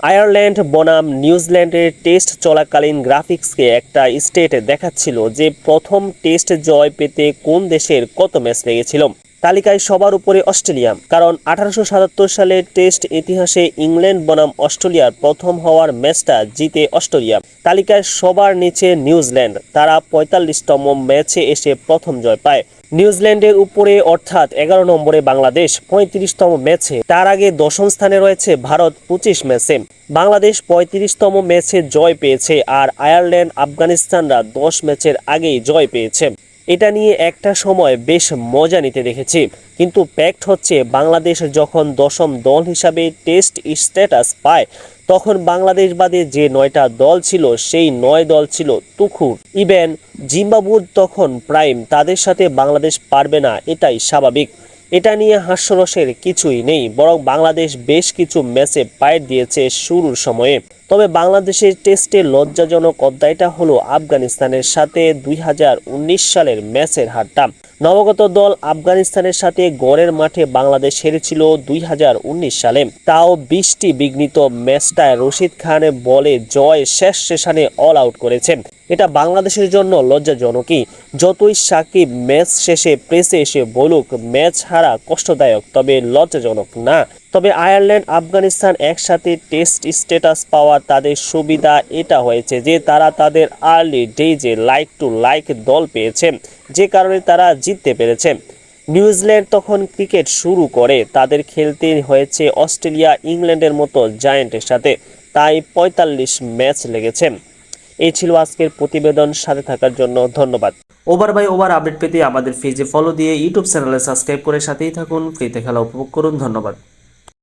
Ireland বনাম নিউজিল্যান্ডের test চলাকালীন গ্রাফিক্সকে একটা স্টেট দেখাচ্ছিল যে প্রথম টেস্ট জয় পেতে কোন দেশের কত ম্যাচ লেগেছিল। তালিকায় সবার উপরে অস্ট্রেলিয়া, কারণ 1877 সালের টেস্ট ইতিহাসে ইংল্যান্ড বনাম অস্ট্রেলিয়ার প্রথম হওয়ার ম্যাচটা জিতে অস্ট্রেলিয়া। তালিকায় সবার নিচে নিউজিল্যান্ড, তারা 45তম ম্যাচে এসে প্রথম জয় পায়। নিউজিল্যান্ডের উপরে অর্থাৎ 11 নম্বরে বাংলাদেশ 35তম ম্যাচে, তার আগে 10ম স্থানে রয়েছে ভারত 25 ম্যাচে। বাংলাদেশ 35তম ম্যাচে জয় পেয়েছে, আর আয়ারল্যান্ড আফগানিস্তানরা 10 ম্যাচের আগেই জয় পেয়েছে। এটা নিয়ে একটা সময় বেশ মজা নিতে দেখেছি, কিন্তু ফ্যাক্ট হচ্ছে বাংলাদেশ যখন 10ম দল হিসাবে টেস্ট স্ট্যাটাস পায়, তখন বাংলাদেশ বাদে যে 9টা দল ছিল সেই 9 দল ছিল তুখুর। ইভেন জিম্বাবুর তখন প্রাইম, তাদের সাথে বাংলাদেশ পারবে না, এটাই স্বাভাবিক। এটা নিয়ে হাস্যরসের কিছুই নেই, বরং বাংলাদেশ বেশ কিছু ম্যাচে পায়ের দিয়েছে শুরুর সময়ে। তবে বাংলাদেশের টেস্টে লজ্জাজনক অধ্যায়টা হলো আফগানিস্তানের সাথে 2019 সালের ম্যাচের হারটা। নবাগত দল আফগানিস্তানের সাথে গড়ের মাঠে বাংলাদেশ হেরেছিল 2019 সালে, তাও 20টি বিঘ্নিত ম্যাচটায় রশিদ খানের বলে জয় শেষ সেশনে অল আউট করেছেন। এটা বাংলাদেশের জন্য লজ্জাজনকই। যতই সাকিব ম্যাচ শেষে প্রেসে এসে বলুক ম্যাচ হারা কষ্টদায়ক, তবে লজ্জাজনক না। তবে আয়ারল্যান্ড আফগানিস্তান একসাথে টেস্ট স্ট্যাটাস পাওয়ার তাদের সুবিধা এটা হয়েছে যে তারা তাদের আর্লি ডেজে লাইক টু লাইক দল পেয়েছে, যে কারণে তারা জিততে পেরেছে। নিউজিল্যান্ড তখন ক্রিকেট শুরু করে, তাদের খেলতে হয়েছে অস্ট্রেলিয়া ইংল্যান্ডের মতো জায়ান্টের সাথে, তাই 45 ম্যাচ লেগেছে। এই ছিল আজকের প্রতিবেদন, সাথে থাকার জন্য ধন্যবাদ। ওভার বাই ওভার আপডেট পেতে আমাদের পেজে ফলো দিয়ে ইউটিউব চ্যানেলে সাবস্ক্রাইব করে সাথেই থাকুন। ফ্রিতে খেলা উপভোগ করুন। ধন্যবাদ।